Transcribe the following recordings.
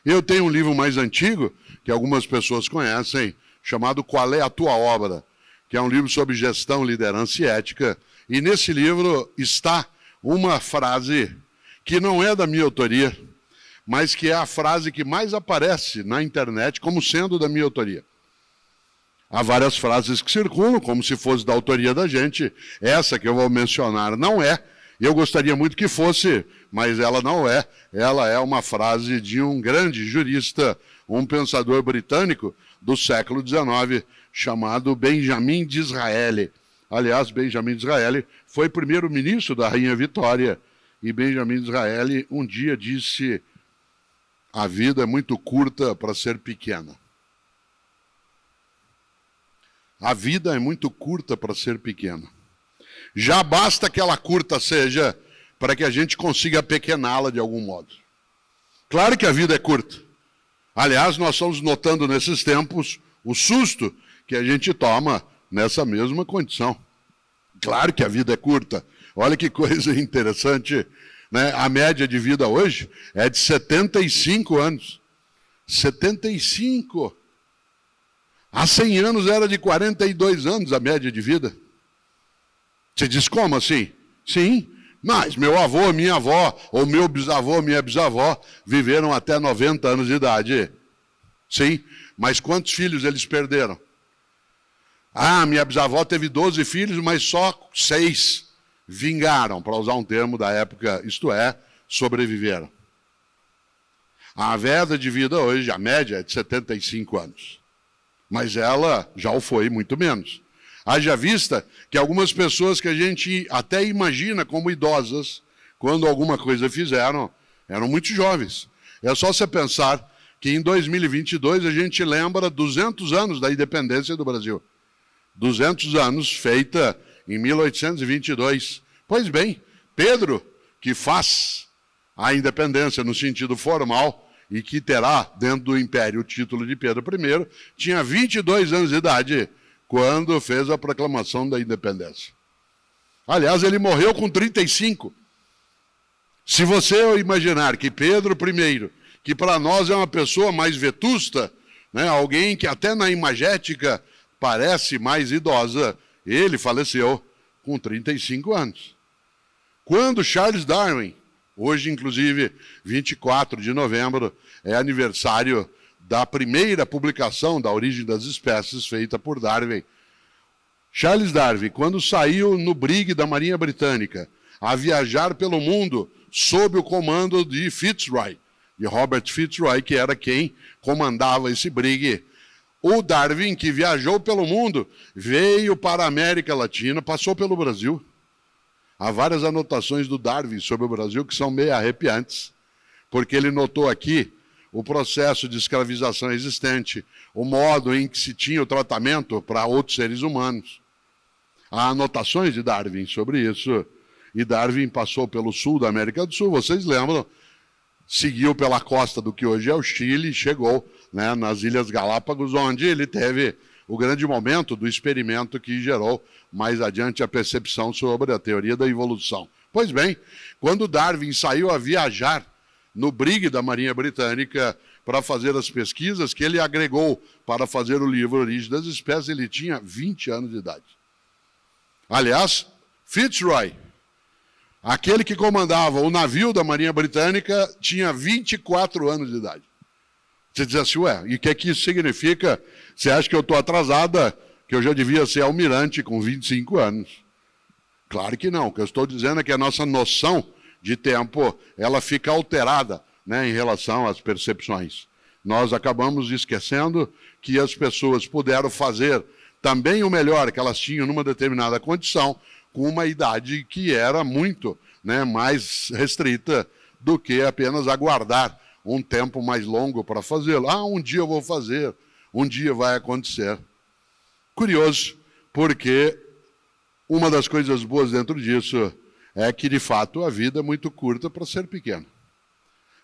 Eu tenho um livro mais antigo, que algumas pessoas conhecem, chamado Qual é a Tua Obra?, que é um livro sobre gestão, liderança e ética. E nesse livro está uma frase que não é da minha autoria, mas que é a frase que mais aparece na internet como sendo da minha autoria. Há várias frases que circulam, como se fosse da autoria da gente. Essa que eu vou mencionar não é. Eu gostaria muito que fosse, mas ela não é. Ela é uma frase de um grande jurista, um pensador britânico do século XIX, chamado Benjamin Disraeli. Aliás, Benjamin Disraeli foi primeiro-ministro da Rainha Vitória. E Benjamin Disraeli um dia disse: a vida é muito curta para ser pequena. A vida é muito curta para ser pequena. Já basta que ela curta seja para que a gente consiga pequená-la de algum modo. Claro que a vida é curta. Aliás, nós estamos notando nesses tempos o susto que a gente toma nessa mesma condição. Claro que a vida é curta. Olha que coisa interessante, né? A média de vida hoje é de 75 anos. 75. Há 100 anos era de 42 anos a média de vida. Você diz, como assim? Sim, mas meu avô, minha avó, ou meu bisavô, minha bisavó, viveram até 90 anos de idade. Sim, mas quantos filhos eles perderam? Ah, minha bisavó teve 12 filhos, mas só 6 vingaram, para usar um termo da época, isto é, sobreviveram. A média de vida hoje, a média é de 75 anos. Mas ela já o foi muito menos. Haja vista que algumas pessoas que a gente até imagina como idosas, quando alguma coisa fizeram, eram muito jovens. É só você pensar que em 2022 a gente lembra 200 anos da independência do Brasil. 200 anos, feita em 1822. Pois bem, Pedro, que faz a independência no sentido formal, e que terá dentro do Império o título de Pedro I, tinha 22 anos de idade quando fez a proclamação da independência. Aliás, ele morreu com 35. Se você imaginar que Pedro I, que para nós é uma pessoa mais vetusta, né, alguém que até na imagética parece mais idosa, ele faleceu com 35 anos. Quando Charles Darwin, hoje, inclusive, 24 de novembro, é aniversário da primeira publicação da Origem das Espécies, feita por Darwin. Charles Darwin, quando saiu no brig da Marinha Britânica, a viajar pelo mundo sob o comando de Fitzroy, de Robert Fitzroy, que era quem comandava esse brig. O Darwin, que viajou pelo mundo, veio para a América Latina, passou pelo Brasil. Há várias anotações do Darwin sobre o Brasil que são meio arrepiantes, porque ele notou aqui o processo de escravização existente, o modo em que se tinha o tratamento para outros seres humanos. Há anotações de Darwin sobre isso, e Darwin passou pelo sul da América do Sul, vocês lembram, seguiu pela costa do que hoje é o Chile, chegou, né, nas Ilhas Galápagos, onde ele teve o grande momento do experimento que gerou mais adiante a percepção sobre a teoria da evolução. Pois bem, quando Darwin saiu a viajar no brig da Marinha Britânica para fazer as pesquisas que ele agregou para fazer o livro Origem das Espécies, ele tinha 20 anos de idade. Aliás, Fitzroy, aquele que comandava o navio da Marinha Britânica, tinha 24 anos de idade. Você diz assim, ué, e o que isso significa? Você acha que eu estou atrasada, que eu já devia ser almirante com 25 anos? Claro que não. O que eu estou dizendo é que a nossa noção de tempo, ela fica alterada, né, em relação às percepções. Nós acabamos esquecendo que as pessoas puderam fazer também o melhor que elas tinham numa determinada condição, com uma idade que era muito, né, mais restrita do que apenas aguardar um tempo mais longo para fazê-lo. Ah, um dia eu vou fazer, um dia vai acontecer. Curioso, porque uma das coisas boas dentro disso é que, de fato, a vida é muito curta para ser pequena.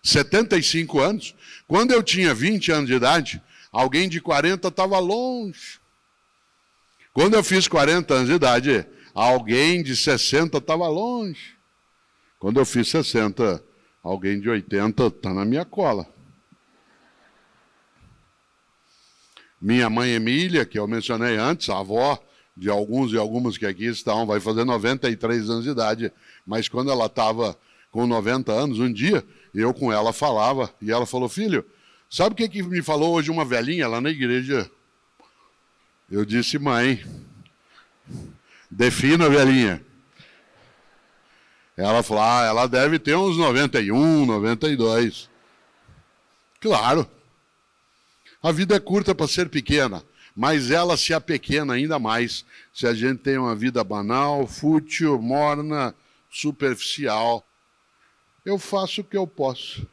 75 anos, quando eu tinha 20 anos de idade, alguém de 40 estava longe. Quando eu fiz 40 anos de idade, alguém de 60 estava longe. Quando eu fiz 60, alguém de 80 está na minha cola. Minha mãe Emília, que eu mencionei antes, a avó de alguns e algumas que aqui estão, vai fazer 93 anos de idade, mas quando ela estava com 90 anos, um dia, eu com ela falava, e ela falou, filho, sabe o que me falou hoje uma velhinha lá na igreja? Eu disse, mãe, defina a velhinha. Ela falou, ela deve ter uns 91, 92. Claro. A vida é curta para ser pequena, mas ela se apequena ainda mais se a gente tem uma vida banal, fútil, morna, superficial. Eu faço o que eu posso.